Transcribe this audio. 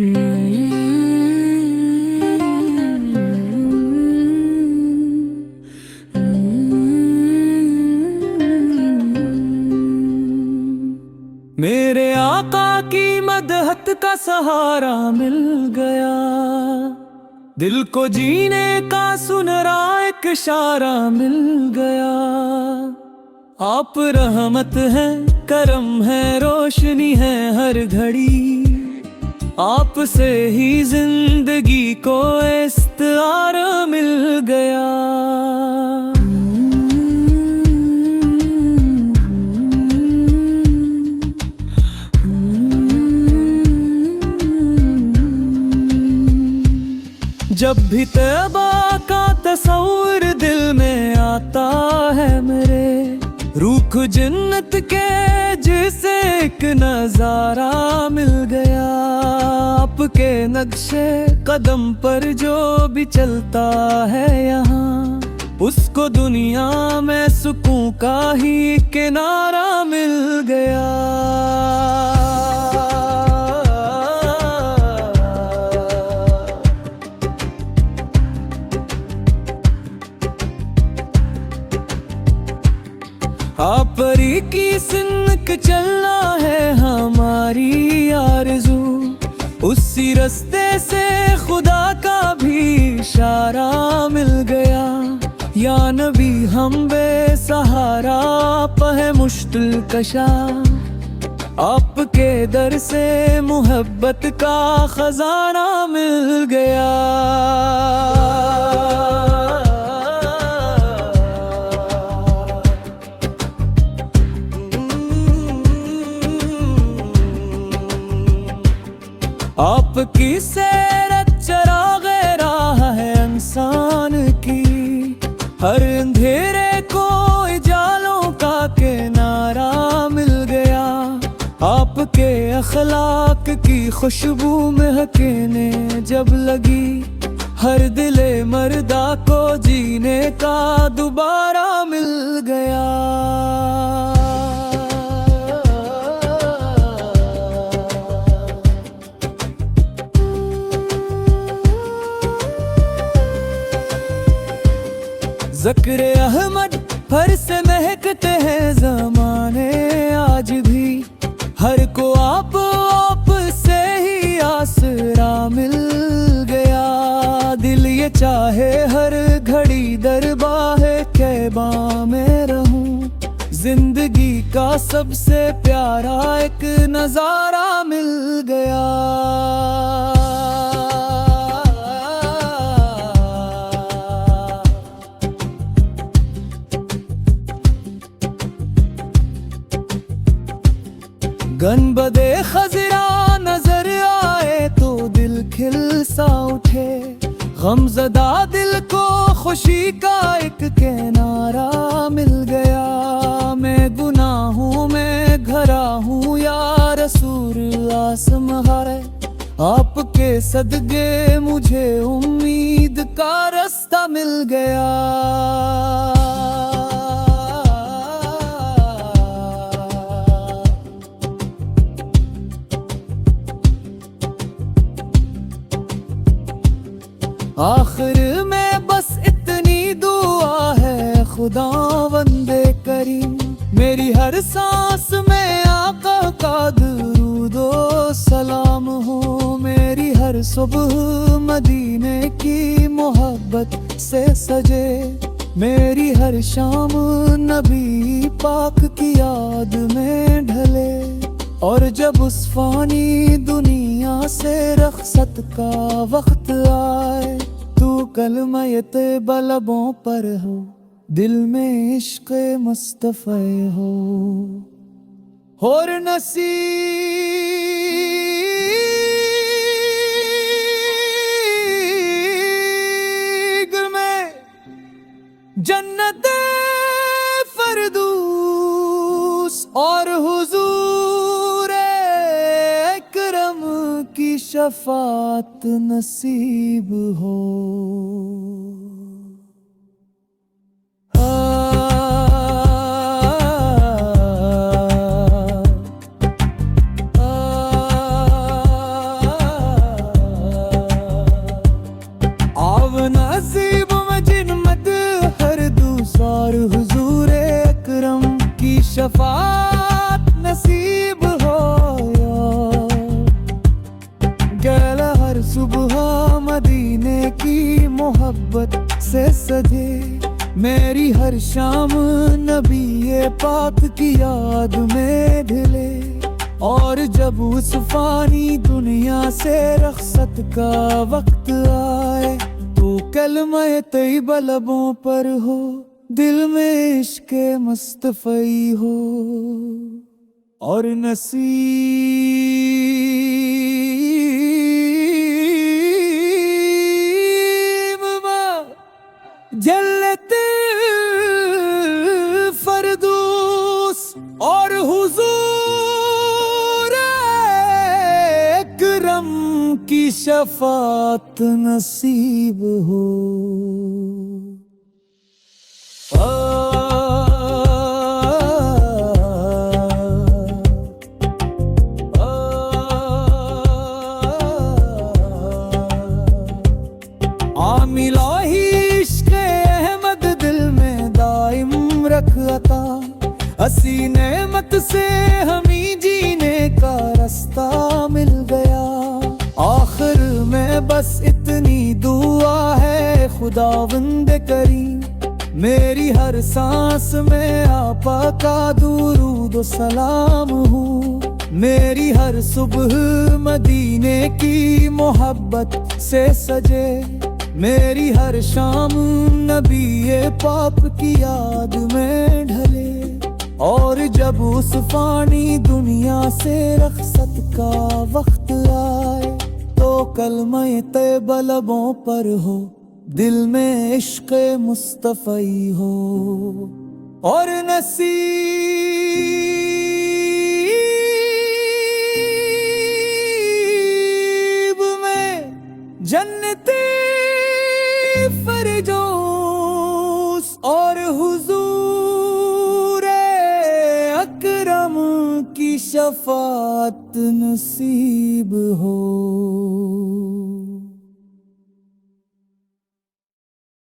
मेरे आका की मदहत का सहारा मिल गया, दिल को जीने का सुनहरा एक इशारा मिल गया। आप रहमत है, करम है, रोशनी है हर घड़ी, आपसे ही जिंदगी को इस्तारा मिल गया। जब भी तौबा का तस्वीर दिल में आता है मेरे, रूख जन्नत के जैसे एक नजारा मिल गया। आपके नक्शे कदम पर जो भी चलता है यहाँ, उसको दुनिया में सुकून का ही किनारा मिल गया। आप परी की सिनक चलना है हमारी आरज़ू, उसी रास्ते से खुदा का भी इशारा मिल गया। या नबी हम बेसहारा है मुश्किल कशा, आपके दर से मोहब्बत का खजाना मिल गया। आपकी सैरत चराग़े राह है इंसान की, हर अंधेरे को उजालों का किनारा मिल गया। आपके अखलाक की खुशबू महकने जब लगी, हर दिले मर्दा को जीने का दोबारा मिल गया। ज़िक्र अहमद फर से महकते हैं ज़माने आज भी, हर को आप से ही आसरा मिल गया। दिल ये चाहे हर घड़ी दरबाहे कैबा में रहूं, जिंदगी का सबसे प्यारा एक नज़ारा मिल गया। गनबदे खजरा नजर आए तो दिल खिल सा उठे, गमज़दा दिल को खुशी का एक किनारा मिल गया। मैं गुनाहों में घरा हूँ या रसूल आसम है, आपके सदके मुझे उम्मीद का रास्ता मिल गया। आखिर में बस इतनी दुआ है खुदावंदे करीम, मेरी हर सांस में आका का दुरूदो सलाम हो। मेरी हर सुबह मदीने की मोहब्बत से सजे, मेरी हर शाम नबी पाक की याद में ढले। और जब उस फानी दुनिया से रख्सत का वक्त आए, तू कलमा ये तैबा लबों पर हो, दिल में इश्क़ मुस्तफ़ा हो। और नसीब में जन्नत फरदूस और हुजूर अकरम की शफात नसीब हो। शफात नसीब हो गैल हर सुबह मदीने की मोहब्बत से सजे मेरी हर शाम नबी पाक की याद में ढले और जब उस फानी दुनिया से रखसत का वक्त आए तो कलमा तैयबा लबों पर हो दिल में इश्क मुस्तफ़ी हो और नसीब में जन्नते फरदौस और हुजूर अकरम की शफात नसीब हो। आमिलाही इश्क़ अहमद दिल में दाइम रख अता हसी नेमत से हमी जीने का रास्ता मिल गया आखिर में बस इतनी दुआ है खुदावंद करीम मेरी हर सांस में आपा का दुरूद सलाम हूँ मेरी हर सुबह मदीने की मोहब्बत से सजे मेरी हर शाम नबी पाक की याद में ढले और जब उस फानी दुनिया से रखसत का वक्त आए तो कलमा तैयबा लबों पर हो दिल में इश्क मुस्तफ़ी हो और नसीब में जन्नते फरदौस और हुजूर अकरम की शफात नसीब हो।